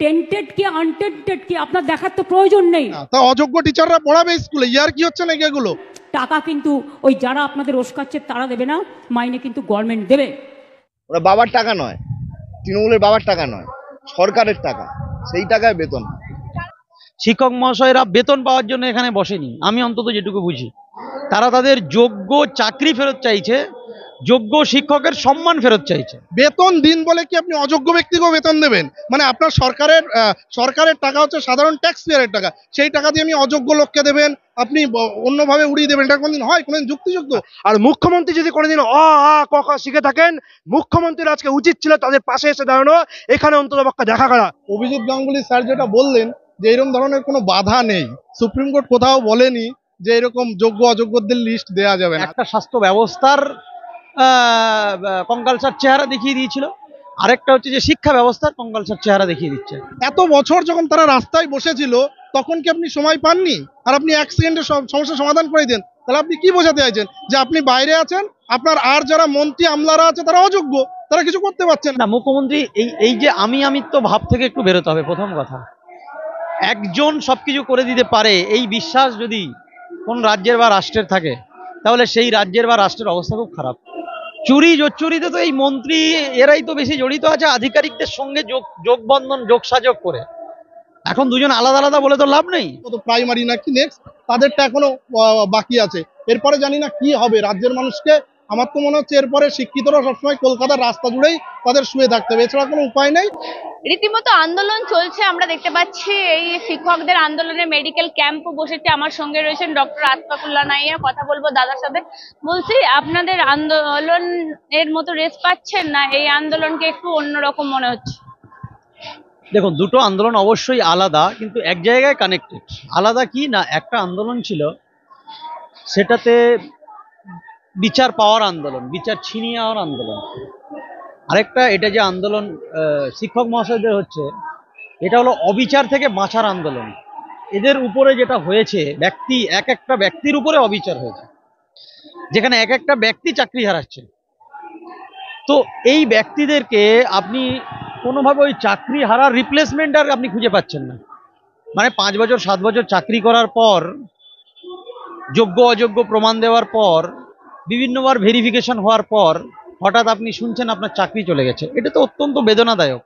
Tainted কি untainted কি আপনার দেখার তো প্রয়োজন নেই। তা অযোগ্য টিচাররা পড়াবে স্কুলে, ইয়ার কি হচ্ছে নাকি এগুলো? টাকা কিন্তু ওই যারা আপনাদের ওস্কাচ্ছে তারা দেবে না, মাইনে কিন্তু গভর্নমেন্ট দেবে। ওরা বাবার টাকা নয়, তৃণমূলের বাবার টাকা নয়, সরকারের টাকা, সেই টাকায় বেতন। শিক্ষক মহাশয়রা বেতন পাওয়ার জন্য এখানে বসেনি, আমি অন্তত যেটুকু বুঝি। তারা তাদের যোগ্য চাকরি ফেরত চাইছে, যোগ্য শিক্ষকের সম্মান ফেরত চাইছে। বেতন দিন বলে কি আপনি অযোগ্য ব্যক্তিকেও বেতন দেবেন? মানে আপনার সরকারের টাকা হচ্ছে সাধারণ ট্যাক্স পেয়ারের টাকা, সেই টাকা দিয়ে আমি অযোগ্য লোককে দেবেন, আপনি অন্যভাবে উড়িয়ে দেবেন, এটা কোনদিন হয়? কোনদিন যুক্তিযুক্ত? আর মুখ্যমন্ত্রী যদি কোনোদিন অ আ ক খ শিখে থাকেন, মুখ্যমন্ত্রীর আজকে উচিত ছিল তাদের পাশে এসে দাঁড়ানো, এখানে অন্তত পক্ষে দেখা করা। অভিজিৎ গাঙ্গুলি স্যার যেটা বললেন যে এরকম ধরনের কোনো বাধা নেই, সুপ্রিম কোর্ট কোথাও বলেনি যে এরকম যোগ্য অযোগ্যদের লিস্ট দেয়া যাবে না। একটা স্বাস্থ্য ব্যবস্থার কঙ্কালসার চেহারা দেখিয়ে দিয়েছিল, আরেকটা হচ্ছে যে শিক্ষা ব্যবস্থার কঙ্কালসার চেহারা দেখিয়ে দিচ্ছে। এত বছর যখন তারা রাস্তায় বসেছিল তখন কি আপনি সময় পাননি? আর আপনি এক সেকেন্ডে সব সমস্যার সমাধান করে দেন, তাহলে আপনি কি বোঝাতে চাইছেন? যে আপনি বাইরে আছেন, আপনার আর যারা মন্ত্রী আমলারা আছে তারা অযোগ্য, তারা কিছু করতে পারছেন না, মুখ্যমন্ত্রী এই যে আমিত্ব ভাব থেকে একটু বেরোতে হবে। প্রথম কথা, একজন সবকিছু করে দিতে পারে এই বিশ্বাস যদি কোন রাজ্যের বা রাষ্ট্রের থাকে, তাহলে সেই রাজ্যের বা রাষ্ট্রের অবস্থা খুব খারাপ। চুরি জোচ্চুরিতে তো এই মন্ত্রী এরাই তো বেশি জড়িত আছে, আধিকারিকদের সঙ্গে যোগবন্ধন যোগসাযোগ করে। এখন দুজন আলাদা আলাদা বলে তো লাভ নেই। প্রাইমারি নাকি নেক্সট তাদেরটা এখনো বাকি আছে, এরপরে জানি না কি হবে রাজ্যের মানুষকে। আমার তো মনে হচ্ছে এরপরে শিক্ষিতরা সবসময় কলকাতার রাস্তা জুড়েই তাদের শুয়ে থাকতে হবে, এছাড়া কোনো উপায় নেই। রীতিমতো আন্দোলন চলছে, আমরা দেখতে পাচ্ছি এই শিক্ষকদের আন্দোলনে মেডিকেল ক্যাম্পও বসেছে। আমার সঙ্গে রয়েছেন ডক্টর আতফাকুল্লাহ নাইয়া, কথা বলবো দাদার সাথে। বলছি, আপনাদের আন্দোলনের মতো রেস পাচ্ছেন না? এই আন্দোলনকে একটু অন্যরকম মনে হচ্ছে। দেখুন, দুটো আন্দোলন অবশ্যই আলাদা, কিন্তু এক জায়গায় কানেক্টেড। আলাদা কি না, একটা আন্দোলন ছিল সেটাতে বিচার পাওয়ার আন্দোলন, বিচার ছিনিয়ে নেওয়ার আন্দোলন। আরেকটা এটা যে আন্দোলন শিক্ষক মহাশয়দের হচ্ছে, এটা হলো অবিচার থেকে বাঁচার আন্দোলন। এদের উপরে যেটা হয়েছে, এক একটা ব্যক্তির উপরে অবিচার হয়েছে, যেখানে এক একটা ব্যক্তি চাকরি হারাচ্ছে। তো এই ব্যক্তিদেরকে আপনি কোনোভাবে ওই চাকরি হারার রিপ্লেসমেন্ট আর আপনি খুঁজে পাচ্ছেন না। মানে 5 বছর 7 বছর চাকরি করার পর, যোগ্য অযোগ্য প্রমাণ দেওয়ার পর, বিভিন্নবার ভেরিফিকেশন হওয়ার পর হঠাৎ আপনি শুনছেন আপনার চাকরি চলে গেছে। এটা তো অত্যন্ত বেদনাদায়ক।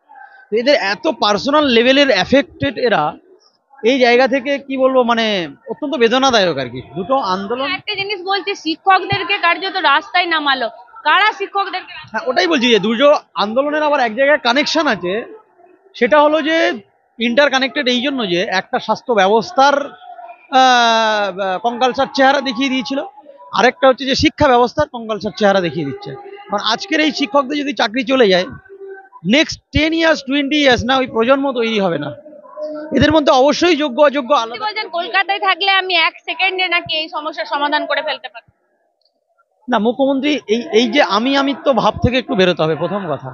এদের এত পার্সোনাল লেভেলের এফেক্টেড এরা, এই জায়গা থেকে কি বলবো, মানে অত্যন্ত বেদনাদায়ক আর কি দুটো আন্দোলন। একটা জিনিস বলছি, শিক্ষকদেরকে কার্যত রাস্তায় নামালো, কারা শিক্ষকদেরকে? হ্যাঁ, ওটাই বলছি যে দুটো আন্দোলনের আবার এক জায়গায় কানেকশন আছে। সেটা হলো যে ইন্টার কানেক্টেড এই জন্য যে একটা স্বাস্থ্য ব্যবস্থার কঙ্কালসার চেহারা দেখিয়ে দিয়েছিল, আরেকটা হচ্ছে যে শিক্ষা ব্যবস্থার কঙ্কালসার চেহারা দেখিয়ে দিচ্ছে। কারণ আজকের এই শিক্ষকদের যদি চাকরি চলে যায়, নেক্সট 10 ইয়ার্স 20 ইয়ার্স না ওই প্রজন্ম তৈরি হবে না। এদের মধ্যে অবশ্যই যোগ্য অযোগ্য আলাদা। কলকাতায় থাকলে আমি 1 সেকেন্ডে নাকি এই সমস্যার সমাধান করে ফেলতে পারি? না, মুখ্যমন্ত্রী এই যে আমিত্ব ভাব থেকে একটু বেরোতে হবে। প্রথম কথা,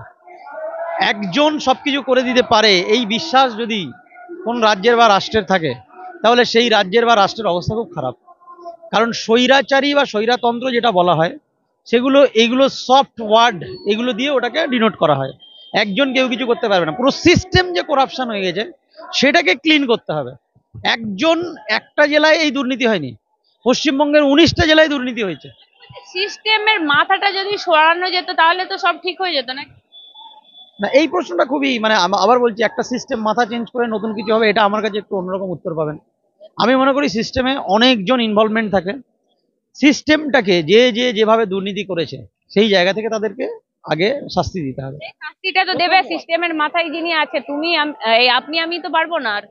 একজন সবকিছু করে দিতে পারে এই বিশ্বাস যদি কোন রাজ্যের বা রাষ্ট্রের থাকে, তাহলে সেই রাজ্যের বা রাষ্ট্রের অবস্থা খুব খারাপ। কারণ স্বৈরাচারী বা স্বৈরাতন্ত্র যেটা বলা হয়, এইগুলো সফট ওয়ার্ড, এগুলো দিয়ে ওটাকে ডিনোট করা হয়। একজন কেউ কিছু করতে পারবে না। পুরো সিস্টেম যে করাপশন হয়ে গেছে, সেটাকে ক্লিন করতে হবে। একটা জেলায় এই দুর্নীতি হয়নি, পশ্চিমবঙ্গের 19টা জেলায় দুর্নীতি হয়েছে। সিস্টেমের মাথাটা যদি সরানো যেত তাহলে তো সব ঠিক হয়ে যেত না? না, এই প্রশ্নটা খুবই, মানে আবার বলছি, একটা সিস্টেম মাথা চেঞ্জ করে নতুন কিছু হবে, এটা আমার কাছে একটু অন্যরকম উত্তর পাবেন। আমি মনে করি সিস্টেমে অনেকজন ইনভলভমেন্ট থাকে। সিস্টেমটাকে যেভাবে দুর্নীতি করেছে, সেই জায়গা থেকে তাদেরকে আগে শাস্তি দিতে হবে। শাস্তিটা তো দেবে সিস্টেমের মাথায় যিনি আছে, তুমি আপনি আমি তো পারবো না। আর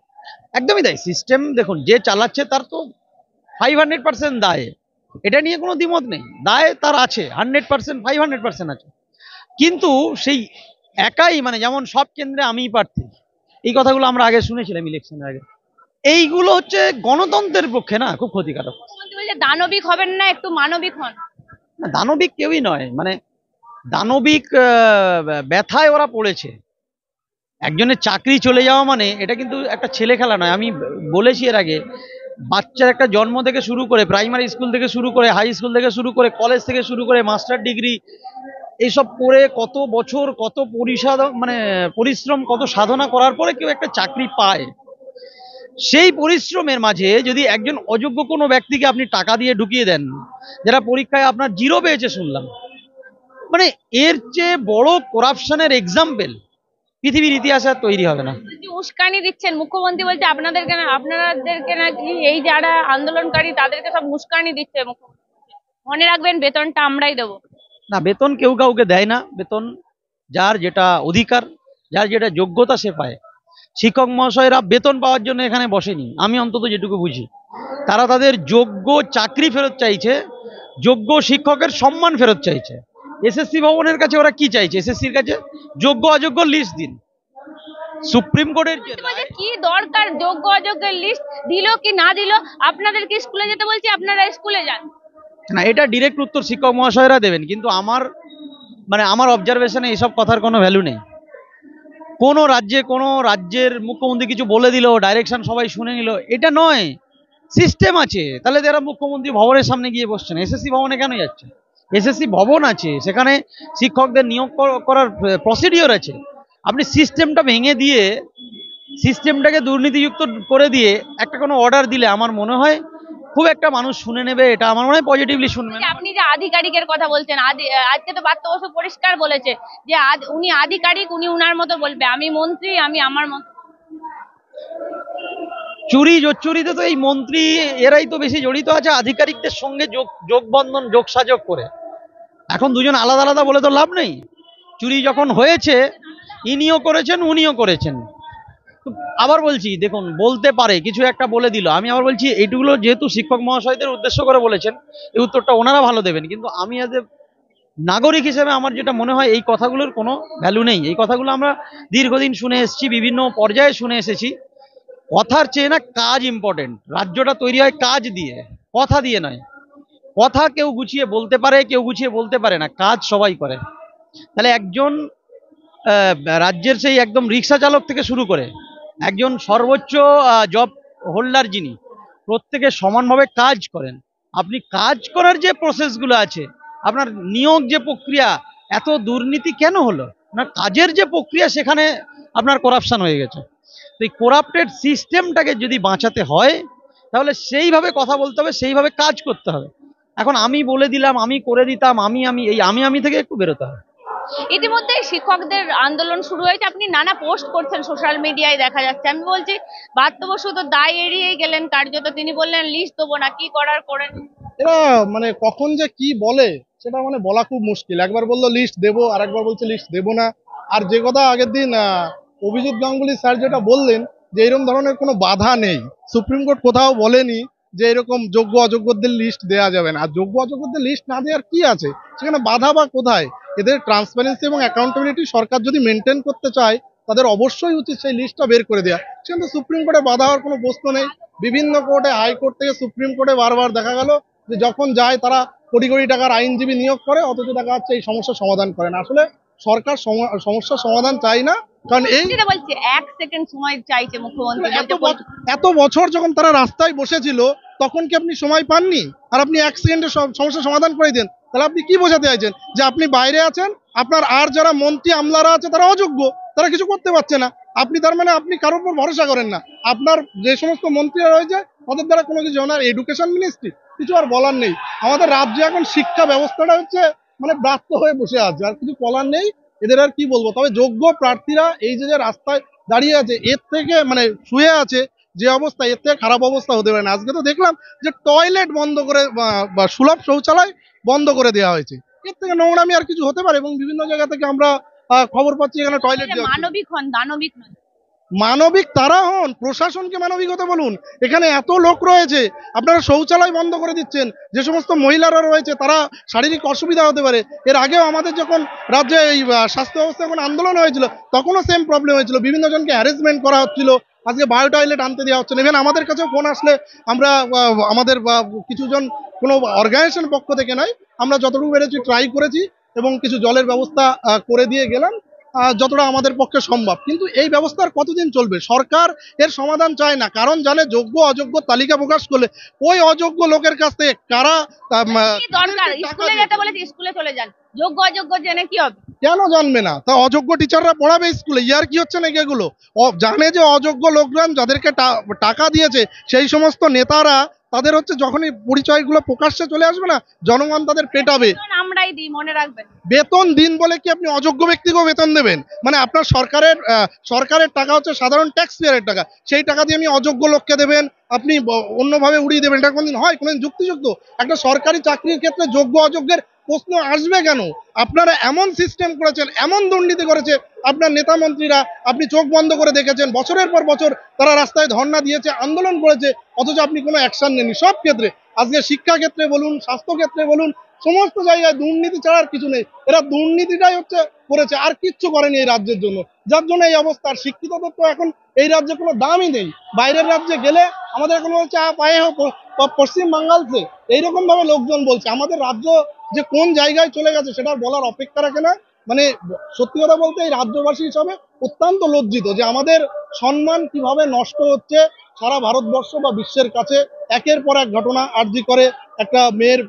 একদমই তাই। সিস্টেম দেখুন, যে চালাচ্ছে তার তো 500% দায়, এটা নিয়ে কোনো দ্বিমত নেই। দায় তার আছে 100%, 500% আছে। কিন্তু সেই একাই, মানে যেমন সব কেন্দ্রে আমিই প্রার্থী, এই কথাগুলো আমরা আগে শুনেছিলাম ইলেকশনের আগে। এইগুলো হচ্ছে গণতন্ত্রের পক্ষে না খুব ক্ষতিকারক। দানবিক হবেন না, একটু মানবিক হন। না, দানবিক কেউই নয়। মানে দানবিক ব্যথায় ওরা পড়েছে। একজনের চাকরি চলে যাওয়া মানে এটা কিন্তু একটা ছেলে খেলা নয়। আমি বলেছি এর আগে, বাচ্চার একটা জন্ম থেকে শুরু করে, প্রাইমারি স্কুল থেকে শুরু করে, হাই স্কুল থেকে শুরু করে, কলেজ থেকে শুরু করে, মাস্টার ডিগ্রি, এইসব করে কত বছর কত পরিশ্রম কত সাধনা করার পরে কেউ একটা চাকরি পায়। সেই পরিশ্রমের মাঝে যদি একজন অযোগ্য কোনো ব্যক্তিকে আপনি টাকা দিয়ে ঢুকিয়ে দেন, যারা পরীক্ষায় আপনার 0 পেয়েছে শুনলাম, মানে এর চেয়ে বড় করাপশনের এক্সাম্পল পৃথিবীর ইতিহাসে আর তৈরি হবে না। যে উস্কানি দিচ্ছেন মুখ্যমন্ত্রী, বলছে আপনাদেরকে নাকি এই যারা আন্দোলনকারী তাদেরকে সব উস্কানি দিচ্ছে মুখ্যমন্ত্রী। মনে রাখবেন বেতনটা আমরাই দেবো। না, বেতন কেউ কাউকে দেয় না। বেতন যার যেটা অধিকার, যার যেটা যোগ্যতা সে পায়। শিক্ষক মহাশয়রা বেতন পাওয়ার জন্য এখানে বসেনি, আমি অন্তত যেটুকু বুঝি। তারা তাদের যোগ্য চাকরি ফেরত চাইছে, যোগ্য শিক্ষকের সম্মান ফেরত চাইছে। এসএসসি ভবনের কাছে ওরা কি চাইছে? এসএসসির কাছে যোগ্য অযোগ্য লিস্ট দিন। সুপ্রিম কোর্টের যে বলছে কি দরকার যোগ্য অযোগ্যের লিস্ট দিল কি না দিল, আপনাদেরকে স্কুলে যেতে বলছি, আপনারা স্কুলে যান না, এটা ডিরেক্ট উত্তর শিক্ষক মহাশয়রা দেবেন। কিন্তু আমার অবজারভেশনে এইসব কথার কোনো ভ্যালু নেই। কোনো রাজ্যের মুখ্যমন্ত্রী কিছু বলে দিল, ডাইরেকশন সবাই শুনে নিল, এটা নয়। সিস্টেম আছে। তাহলে যারা মুখ্যমন্ত্রী ভবনের সামনে গিয়ে বসছেন, এসএসসি ভবনে কেন যাচ্ছে? এসএসসি ভবন আছে, সেখানে শিক্ষকদের নিয়োগ করার প্রসিডিওর আছে। আপনি সিস্টেমটা ভেঙে দিয়ে, সিস্টেমটাকে দুর্নীতিযুক্ত করে দিয়ে একটা কোনো অর্ডার দিলে আমার মনে হয় খুব একটা মানুষ শুনে নেবে। এটা আমার মনে হয় পজিটিভলি শুনবে। আপনি যে আধিকারিকের কথা বলছেন, আজকে তো বার্তা বসু পরিষ্কার বলেছে যে উনি আধিকারিক, উনি উনার মতো বলবে, আমি মন্ত্রী, আমি আমার মতো। চুরি জোচ্চুরিতে তো এই মন্ত্রী এরাই তো বেশি জড়িত আছে আধিকারিকদের সঙ্গে যোগবন্ধন যোগসাযোগ করে। এখন দুজন আলাদা আলাদা বলে তো লাভ নেই। চুরি যখন হয়েছে, ইনিও করেছেন উনিও করেছেন। আবার বলছি, দেখুন, বলতে পারে কিছু একটা বলে দিল, আমি আবার বলছি এইটুকুলো যেহেতু শিক্ষক মহাশয়দের উদ্দেশ্য করে বলেছেন, এই উত্তরটা ওনারা ভালো দেবেন। কিন্তু আমি এজ এ নাগরিক হিসেবে আমার যেটা মনে হয়, এই কথাগুলোর কোনো ভ্যালু নেই। এই কথাগুলো আমরা দীর্ঘদিন শুনে এসেছি, বিভিন্ন পর্যায়ে শুনে এসেছি। কথার চেয়ে না কাজ ইম্পর্টেন্ট। রাজ্যটা তৈরি হয় কাজ দিয়ে, কথা দিয়ে নয়। কথা কেউ গুছিয়ে বলতে পারে, কেউ গুছিয়ে বলতে পারে না, কাজ সবাই করে। তাহলে একজন রাজ্যের সেই একদম রিক্সা চালক থেকে শুরু করে একজন সর্বোচ্চ জব হোল্ডার, যিনি প্রত্যেকে সমানভাবে কাজ করেন, আপনি কাজ করার যে প্রসেসগুলো আছে, আপনার নিয়োগ যে প্রক্রিয়া, এত দুর্নীতি কেন হলো? না, কাজের যে প্রক্রিয়া সেখানে আপনার করাপশন হয়ে গেছে। তো এই করাপ্টেড সিস্টেমটাকে যদি বাঁচাতে হয়, তাহলে সেইভাবে কথা বলতে হবে, সেইভাবে কাজ করতে হবে। এখন আমি বলে দিলাম, আমি করে দিতাম, আমি থেকে একটু বেরোতে হবে। ইতিমধ্যে শিক্ষকদের আন্দোলন শুরু হয়েছে, আপনি নানা পোস্ট করছেন সোশ্যাল মিডিয়ায় দেখা যাচ্ছে। আমি বলছি বার্তা বসু তো দায় এড়িয়েই গেলেন কার্যত, তিনি বললেন লিস্ট দেবো না, কি করার করেন। এরা কখন যে কি বলে সেটা বলা খুব মুশকিল। একবার বললো লিস্ট দেবো, আর একবার বলছে লিস্ট দেবো না। আর যে কথা আগের দিন অভিজিৎ গাঙ্গুলি স্যার যেটা বললেন যে এরকম ধরনের কোনো বাধা নেই, সুপ্রিম কোর্ট কোথাও বলেনি যে এরকম যোগ্য অযোগ্যদের লিস্ট দেওয়া যাবে না। আর যোগ্য অযোগ্যদের লিস্ট না দেওয়ার কি আছে সেখানে, বাধা বা কোথায়? এদের ট্রান্সপারেন্সি এবং অ্যাকাউন্টেবিলিটি সরকার যদি মেনটেন করতে চায়, তাদের অবশ্যই উচিত সেই লিস্টটা বের করে দেওয়া। সেখানে সুপ্রিম কোর্টে বাধা হওয়ার কোনো প্রশ্ন নেই। বিভিন্ন কোর্টে, হাইকোর্ট থেকে সুপ্রিম কোর্টে বারবার দেখা গেল যে যখন যায় তারা কোটি কোটি টাকার আইনজীবী নিয়োগ করে, অথচ দেখা যাচ্ছে এই সমস্যার সমাধান করে না। আসলে সরকার সমস্যার সমাধান চাই না, কারণ এই বলছে 1 সেকেন্ড সময় চাইছে মুখ্যমন্ত্রী। এত বছর যখন তারা রাস্তায় বসেছিল, তখন কি আপনি সময় পাননি? আর আপনি 1 সেকেন্ডে সব সমস্যার সমাধান করে দেন, তাহলে আপনি কি বোঝাতে চাইছেন? যে আপনি বাইরে আছেন, আপনার আর যারা মন্ত্রী আমলারা আছে তারা অযোগ্য, তারা কিছু করতে পারছে না। আপনি তার মানে আপনি কারোর উপর ভরসা করেন না। আপনার যে সমস্ত মন্ত্রীরা রয়েছে তাদের দ্বারা কোনো কিছু হয় না। এডুকেশন মিনিস্ট্রি, কিছু আর বলার নেই। আমাদের রাজ্যে এখন শিক্ষা ব্যবস্থাটা হচ্ছে ব্রাত্য হয়ে বসে আছে, আর কিছু বলার নেই। এদের আর কি বলবো? তবে যোগ্য প্রার্থীরা এই যে রাস্তায় দাঁড়িয়ে আছে, এর থেকে শুয়ে আছে যে অবস্থা, এর থেকে খারাপ অবস্থা হতে পারে না। আজকে তো দেখলাম যে টয়লেট বন্ধ করে বা সুলভ শৌচালয় bond করে দেওয়া হয়েছে। এর থেকে নোংরামি আর কিছু হতে পারে? এবং বিভিন্ন জায়গা থেকে আমরা খবর পাচ্ছি এখানে টয়লেট মানবিক হন, দানবিক নয়। মানবিক তারা হন, প্রশাসনকে মানবিক হতে বলুন। এখানে এত লোক রয়েছে, আপনারা শৌচালয় বন্ধ করে দিচ্ছেন। যে সমস্ত মহিলারা রয়েছে তারা শারীরিক অসুবিধা হতে পারে। এর আগেও আমাদের যখন রাজ্যে এই স্বাস্থ্য ব্যবস্থা যখন আন্দোলন হয়েছিল, তখনও সেম প্রবলেম হয়েছিল, বিভিন্ন জনকে হ্যারাসমেন্ট করা হচ্ছিল। আজকে বায়ো টয়লেট আনতে দেওয়া হচ্ছে না। ইভেন আমাদের কাছেও ফোন আসলে আমরা আমাদের কিছুজন কোনো অর্গানাইজেশন পক্ষ থেকে নয়, আমরা যতটুকু পেরেছি ট্রাই করেছি এবং কিছু জলের ব্যবস্থা করে দিয়ে গেলাম। যতটা আমাদের পক্ষে সম্ভব। কিন্তু এই ব্যবস্থা আর কতদিন চলবে? সরকার এর সমাধান চায় না, কারণ জানে যোগ্য অযোগ্য তালিকা প্রকাশ করলে ওই অযোগ্য লোকের কাছ থেকে কারা কি দরকার? টাকা স্কুলে দেবে। যেতে বলেছে, স্কুলে চলে যান। যোগ্য অযোগ্য জেনে কি হবে? কেন জানবে না? তা অযোগ্য টিচাররা পড়াবে স্কুলে? ইয়ার কি হচ্ছে নাকি এগুলো? জানে যে অযোগ্য লোকজন যাদেরকে টাকা দিয়েছে সেই সমস্ত নেতারা তাদের হচ্ছে যখনই পরিচয়গুলো প্রকাশ্যে চলে আসবে না, জনগণ তাদের পেটাবে। বেতন আমরাই দিই, মনে রাখবেন। বেতন দিন বলে কি আপনি অযোগ্য ব্যক্তিকেও বেতন দেবেন? মানে আপনার সরকারের টাকা হচ্ছে সাধারণ ট্যাক্স পেয়ারের টাকা, সেই টাকা দিয়ে আপনি অযোগ্য লোককে দেবেন, আপনি অন্যভাবে উড়িয়ে দেবেন, এটা কোনদিন হয়? কোনদিন যুক্তিযুক্ত? একটা সরকারি চাকরির ক্ষেত্রে যোগ্য অযোগ্যের প্রশ্ন আসবে কেন? আপনারা এমন সিস্টেম করেছেন, এমন দুর্নীতি করেছে আপনার নেতা মন্ত্রীরা, আপনি চোখ বন্ধ করে দেখেছেন। বছরের পর বছর তারা রাস্তায় ধর্ণা দিয়েছে, আন্দোলন করেছে, অথচ আপনি কোনো অ্যাকশন নেননি। সব ক্ষেত্রে, আজকে শিক্ষা ক্ষেত্রে বলুন, স্বাস্থ্য ক্ষেত্রে বলুন, সমস্ত জায়গায় দুর্নীতি ছাড়া আর কিছু নেই। এরা দুর্নীতিটাই হচ্ছে করেছে, আর কিচ্ছু করেনি এই রাজ্যের জন্য, যার জন্য এই অবস্থা। আর শিক্ষিতদের তো এখন এই রাজ্যে কোনো দামই নেই। বাইরের রাজ্যে গেলে আমাদের এখন হচ্ছে পায়ে পশ্চিম বাঙ্গাল সে এইরকম ভাবে লোকজন বলছে। আমাদের রাজ্য যে কোন জায়গায় চলে গেছে সেটা বলার অপেক্ষা রাখে না। মানে সত্যি কথা বলতে এই রাজ্যবাসী হিসাবে অত্যন্ত লজ্জিত যে আমাদের সম্মান কিভাবে নষ্ট হচ্ছে সারা ভারতবর্ষ বা বিশ্বের কাছে। একের পর এক ঘটনা, আরজি করে একটা মেয়ের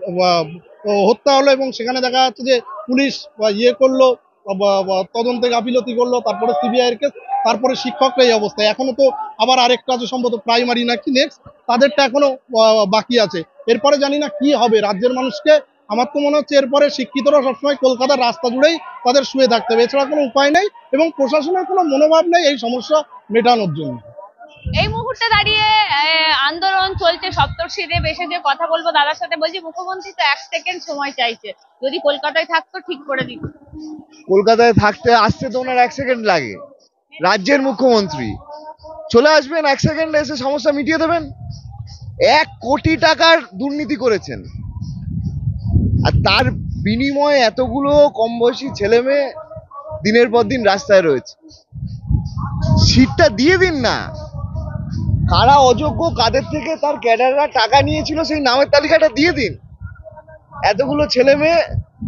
হত্যা হলো এবং সেখানে দেখা যাচ্ছে যে পুলিশ করলো, তদন্তে গাফিলতি করলো, তারপরে সিবিআই এর কেস, তারপরে শিক্ষকরা এই অবস্থায়। এখনো তো আবার আরেকটা আছে সম্ভবত প্রাইমারি নাকি নেক্সট, তাদেরটা এখনো বাকি আছে। এরপরে জানি না কি হবে রাজ্যের মানুষকে। আমার তো মনে হচ্ছে এরপরে শিক্ষিতরা সবসময় কলকাতার রাস্তা জুড়েই তাদের শুয়ে থাকতে হবে, এছাড়া কোনো উপায় নেই। এবং প্রশাসনের কোনো মনোভাব নেই এই সমস্যা মেটানোর জন্য। এই মুহূর্তে দাঁড়িয়ে আন্দোলন চলছে সপ্তর্ষিতে। বেশে যে কথা বলবো দাদার সাথে, বলছি মুখ্যমন্ত্রী তো 1 সেকেন্ড সময় চাইছে, যদি কলকাতায় থাকতো ঠিক করে দিত। কলকাতায় থাকতে আসতে তো ওনার 1 সেকেন্ড লাগে। রাজ্যের মুখ্যমন্ত্রী চলে আসবেন, 1 সেকেন্ডে এসে সমস্যা মিটিয়ে দেবেন। 1 কোটি টাকার দুর্নীতি করেছেন, আর তার বিনিময়ে এতগুলো কম বয়সী ছেলে মেয়ে দিনের পর দিন রাস্তায় রয়েছে। সিটটা দিয়ে দিন না। কারা অযোগ্য, কাদের থেকে তার ক্যাডাররা টাকা নিয়েছিল সেই নামের তালিকাটা দিয়ে দিন। এতগুলো ছেলে মেয়ে,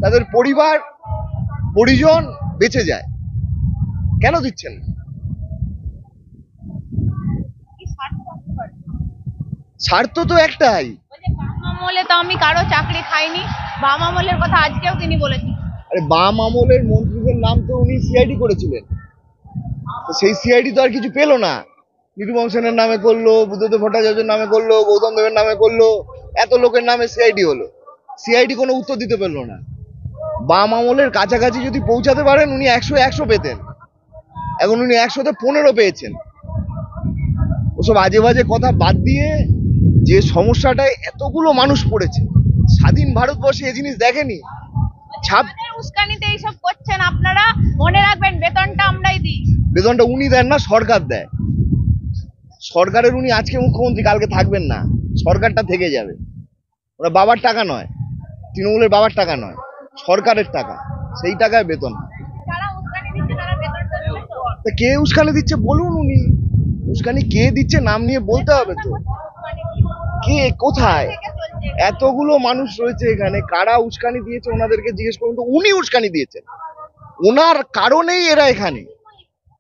তাদের পরিবার পরিজন বেঁচে যায়, কেন দিচ্ছেন? স্বার্থ তো একটাই। বাম আমলে তো আমি কারো চাকরি খাইনি, বাম আমলের কথা আজকেও তিনি বলেছেন। আরে বাম আমলের মন্ত্রীদের নাম তো উনি সিআইডি করেছিলেন, তো সেই সিআইডি তো আর কিছু পেলো না। নিরুপম সেনের নামে করলো, বুদ্ধদেব ভট্টাচার্যের নামে করলো, গৌতম দেবের নামে করলো, এত লোকের নামে সিআইডি হলো, সিআইডি কোনো উত্তর দিতে পারলো না। বাম আমলের কাছাকাছি যদি পৌঁছাতে পারেন উনি 100 পেতেন, এখন উনি 100-তে 15 পেয়েছেন। ওসব আজে বাজে কথা বাদ দিয়ে, যে সমস্যাটায় এতগুলো মানুষ পড়েছে, স্বাধীন ভারতবর্ষে এই জিনিস দেখেনি। আমাদের উস্কানিতে এইসব করছেন আপনারা, মনে রাখবেন বেতনটা আমরাই দিই। বেতনটা উনি দেন না, সরকার দেয়। সরকারের উনি আজকে মুখ্যমন্ত্রী, কালকে থাকবেন না, সরকারটা থেকে যাবে। ওরা বাবার টাকা নয়, তৃণমূলের বাবার টাকা নয়, সরকারের টাকা, সেই টাকায় বেতন। যারা উস্কানি দিচ্ছে তারা বেতনটা দেবে তো? তা কে উস্কানি দিচ্ছে বলুন, উনি উস্কানি কে দিচ্ছে নাম নিয়ে বলতে হবে তো। কে, কোথায়? এতগুলো মানুষ রয়েছে এখানে, কারা উস্কানি দিয়েছে ওনাদেরকে জিজ্ঞেস করুন তো। উনি উস্কানি দিয়েছেন, ওনার কারণেই এরা এখানে,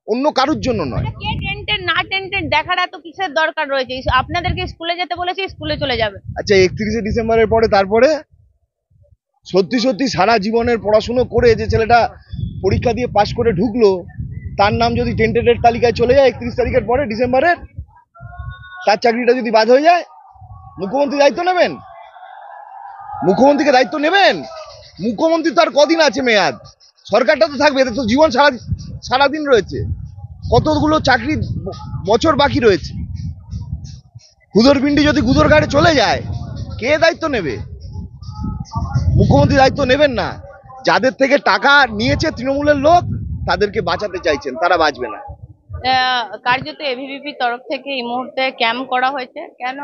অন্য কারোর জন্য নয়। কে টেন্টেড না টেন্টেড দেখার এত কিসের দরকার রয়েছে? আপনাদেরকে স্কুলে যেতে বলেছি, স্কুলে চলে যাবে। আচ্ছা, 31শে ডিসেম্বরের পরে তারপরে সত্যি সত্যি সারা জীবনের পড়াশুনো করে যে ছেলেটা পরীক্ষা দিয়ে পাশ করে ঢুকলো, তার নাম যদি টেন্টেডের তালিকায় চলে যায় 31 তারিখের পরে ডিসেম্বরের, তার চাকরিটা যদি বাদ হয়ে যায়, মুখ্যমন্ত্রী দায়িত্ব নেবেন? মুখ্যমন্ত্রীকে দায়িত্ব নেবেন? মুখ্যমন্ত্রী তো আর কদিন আছে মেয়াদ, সরকারটা তো থাকবে, এদের তো জীবন সারাদিন রয়েছে, কতগুলো চাকরি বছর বাকি রয়েছে। গুদর পিন্ডি যদি গুদর ঘাটে চলে যায়, কে দায়িত্ব নেবে? মুখ্যমন্ত্রী দায়িত্ব নেবেন না। যাদের থেকে টাকা নিয়েছে তৃণমূলের লোক, তাদেরকে বাঁচাতে চাইছেন, তারা বাঁচবে না। কার্যত এবিভিপির তরফ থেকে এই মুহূর্তে ক্যাম্প করা হয়েছে, কেন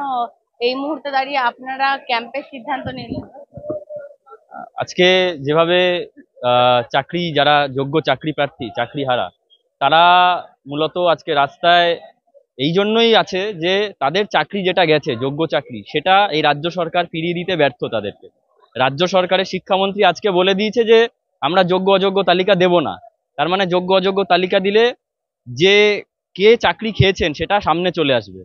এই মুহূর্তে দাঁড়িয়ে আপনারা ক্যাম্পের সিদ্ধান্ত নিলেন? আজকে যেভাবে চাকরি, যারা যোগ্য চাকরি প্রার্থী, চাকরিহারা, তারা মূলত আজকে রাস্তায় এই জন্যই আছে যে তাদের চাকরি যেটা গেছে, যোগ্য চাকরি, সেটা এই রাজ্য সরকার ফিরিয়ে দিতে ব্যর্থ তাদেরকে। রাজ্য সরকারের শিক্ষামন্ত্রী আজকে বলে দিয়েছে যে আমরা যোগ্য অযোগ্য তালিকা দেব না, তার মানে যোগ্য অযোগ্য তালিকা দিলে যে কে চাকরি খেয়েছেন সেটা সামনে চলে আসবে।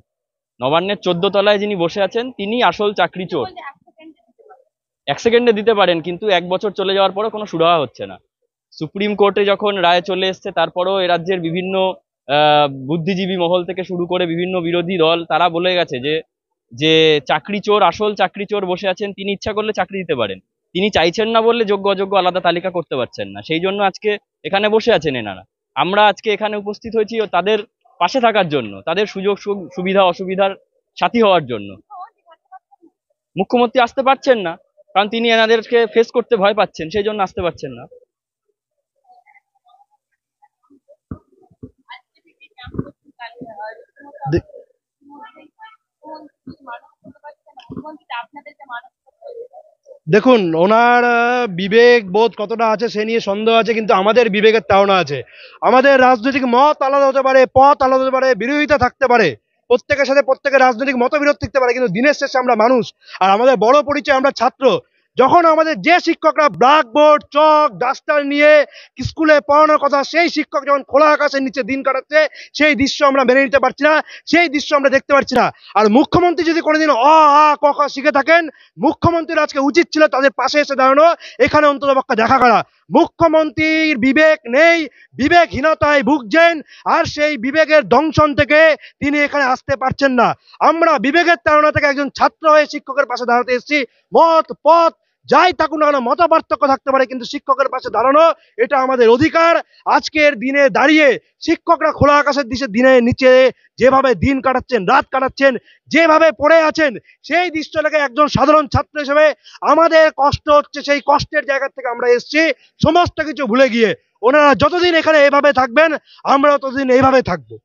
নবান্নের 14 তলায় যিনি বসে আছেন তিনি আসল চাকরি চোর। 1 সেকেন্ডে দিতে পারেন, কিন্তু 1 বছর চলে যাওয়ার পরও কোনো সুরাহা হচ্ছে না। সুপ্রিম কোর্টে যখন রায় চলে এসছে তারপরও এ রাজ্যের বিভিন্ন বুদ্ধিজীবী মহল থেকে শুরু করে বিভিন্ন বিরোধী দল তারা বলে গেছে যে যে চাকরি চোর, আসল চাকরি চোর বসে আছেন, তিনি ইচ্ছা করলে চাকরি দিতে পারেন। তিনি চাইছেন না বললে যোগ্য অযোগ্য আলাদা তালিকা করতে পারছেন না, সেই জন্য আজকে এখানে বসে আছেন এনারা। আমরা আজকে এখানে উপস্থিত হয়েছি তাদের পাশে থাকার জন্য, তাদের সুযোগ সুবিধা অসুবিধার সাথী হওয়ার জন্য। মুখ্যমন্ত্রী আসতে পারছেন না কারণ তিনি এনাদেরকে ফেস করতে ভয় পাচ্ছেন, সেই জন্য আসতে পারছেন না। দেখুন, ওনার বিবেক বোধ কতটা আছে সে নিয়ে সন্দেহ আছে, কিন্তু আমাদের বিবেকের তাড়না আছে। আমাদের রাজনৈতিক মত আলাদা হতে পারে, পথ আলাদা হতে পারে, বিরোধিতা থাকতে পারে, প্রত্যেকের সাথে প্রত্যেকের রাজনৈতিক মতবিরোধ থাকতে পারে, কিন্তু দিনের শেষে আমরা মানুষ। আর আমাদের বড় পরিচয় আমরা ছাত্র। যখন আমাদের যে শিক্ষকরা ব্ল্যাকবোর্ড, চক, ডাস্টার নিয়ে স্কুলে পড়ানোর কথা, সেই শিক্ষক যখন খোলা আকাশের নিচে দিন কাটাচ্ছে, সেই দৃশ্য আমরা মেনে নিতে পারছি না, সেই দৃশ্য আমরা দেখতে পাচ্ছি না। আর মুখ্যমন্ত্রী যদি কোনোদিন অ আ ক খ শিখে থাকেন, মুখ্যমন্ত্রীর আজকে উচিত ছিল তাদের পাশে এসে দাঁড়ানো, এখানে অন্ততপক্ষে দেখা করা। মুখ্যমন্ত্রীর বিবেক নেই, বিবেকহীনতায় ভুগছেন, আর সেই বিবেকের দংশন থেকে তিনি এখানে আসতে পারছেন না। আমরা বিবেকের তাড়না থেকে একজন ছাত্র হয়ে শিক্ষকের পাশে দাঁড়াতে এসেছি। মত পথ যাই থাকুক না কেন, মত পার্থক্য থাকতে পারে, কিন্তু শিক্ষকের পাশে দাঁড়ানো এটা আমাদের অধিকার। আজকের দিনে দাঁড়িয়ে শিক্ষকরা খোলা আকাশের দিনে নিচে যেভাবে দিন কাটাচ্ছেন, রাত কাটাচ্ছেন, যেভাবে পড়ে আছেন, সেই দৃশ্যটাকে একজন সাধারণ ছাত্র হিসেবে আমাদের কষ্ট হচ্ছে। সেই কষ্টের জায়গা থেকে আমরা এসেছি সমস্ত কিছু ভুলে গিয়ে। ওনারা যতদিন এখানে এভাবে থাকবেন, আমরা ততদিন এইভাবে থাকবো।